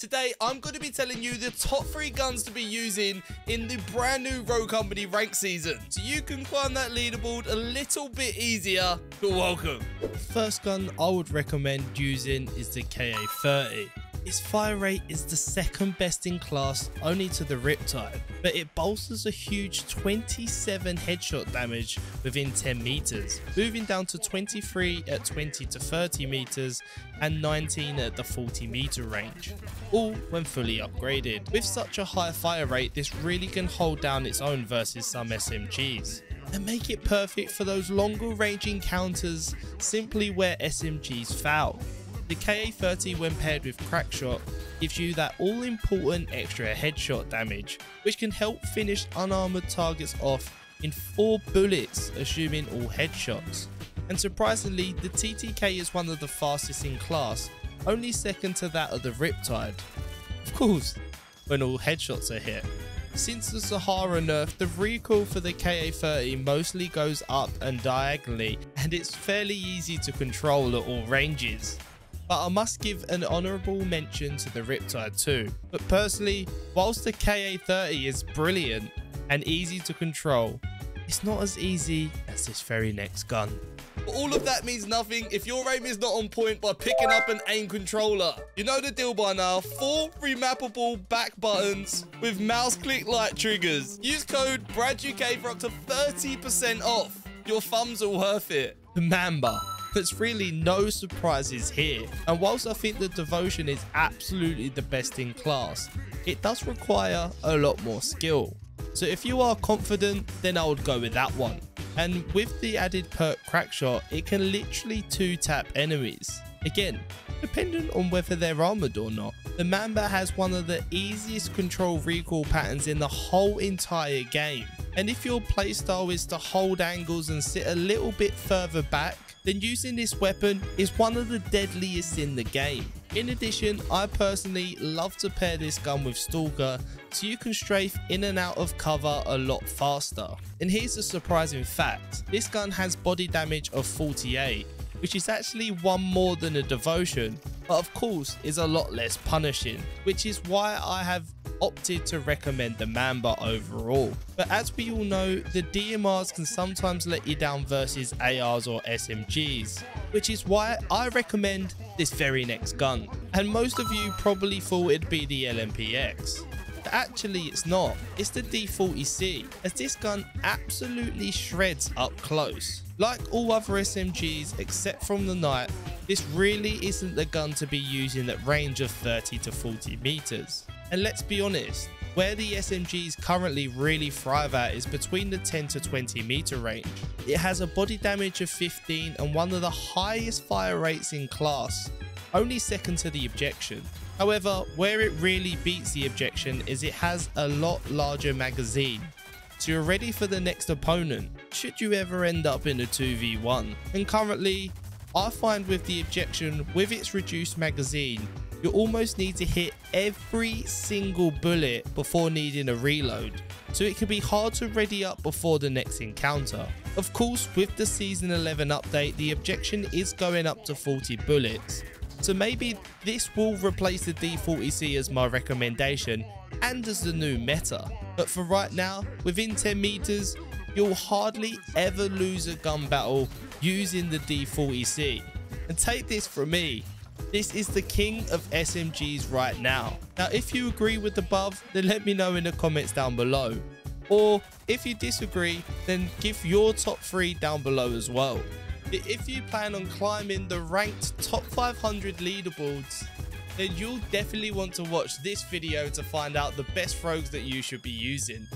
Today, I'm going to be telling you the top 3 guns to be using in the brand new Rogue Company rank season, so you can climb that leaderboard a little bit easier. You're welcome. The first gun I would recommend using is the KA-30. Its fire rate is the second best in class, only to the Riptide, but it bolsters a huge 27 headshot damage within 10 meters, moving down to 23 at 20 to 30 meters and 19 at the 40 meter range, all when fully upgraded. With such a high fire rate, this really can hold down its own versus some SMGs, and make it perfect for those longer range encounters simply where SMGs foul. The KA-30, when paired with Crackshot, gives you that all important extra headshot damage, which can help finish unarmored targets off in 4 bullets, assuming all headshots. And surprisingly, the TTK is one of the fastest in class, only second to that of the Riptide. Of course, when all headshots are hit. Since the Sahara nerf, the recoil for the KA-30 mostly goes up and diagonally, and it's fairly easy to control at all ranges. But I must give an honourable mention to the Riptide too. But personally, whilst the KA-30 is brilliant and easy to control, it's not as easy as this very next gun. All of that means nothing if your aim is not on point by picking up an aim controller. You know the deal by now. 4 remappable back buttons with mouse click light triggers. Use code bradUK for up to 30% off. Your thumbs are worth it. The Mamba. There's really no surprises here, and whilst I think the Devotion is absolutely the best in class, it does require a lot more skill. So if you are confident, then I would go with that one. And with the added perk Crackshot, it can literally 2-tap enemies. Again, dependent on whether they're armored or not. The Mamba has one of the easiest control recoil patterns in the whole entire game. And if your playstyle is to hold angles and sit a little bit further back, then using this weapon is one of the deadliest in the game. In addition, I personally love to pair this gun with Stalker, so you can strafe in and out of cover a lot faster. And here's a surprising fact, this gun has body damage of 48, which is actually 1 more than a Devotion, but of course is a lot less punishing, which is why I have opted to recommend the Mamba overall. But as we all know, the DMRs can sometimes let you down versus ARs or SMGs, which is why I recommend this very next gun. And most of you probably thought it'd be the LMPX. But actually it's not, it's the D40C, as this gun absolutely shreds up close. Like all other SMGs except from the night, this really isn't the gun to be using at range of 30 to 40 meters. And let's be honest, where the SMGs currently really thrive at is between the 10 to 20 meter range. It has a body damage of 15 and one of the highest fire rates in class, only second to the Objection. However, where it really beats the Objection is it has a lot larger magazine, so you're ready for the next opponent should you ever end up in a 2v1. And currently, I find with the Objection, with its reduced magazine, you almost need to hit every single bullet before needing a reload, so it can be hard to ready up before the next encounter. Of course, with the Season 11 update, the Objection is going up to 40 bullets, so maybe this will replace the D40C as my recommendation and as the new meta. But for right now, within 10 meters, you'll hardly ever lose a gun battle using the D40C. And take this from me, this is the king of SMGs right now. Now, if you agree with the above, then let me know in the comments down below. Or if you disagree, then give your top 3 down below as well. If you plan on climbing the ranked top 500 leaderboards, then you'll definitely want to watch this video to find out the best rogues that you should be using.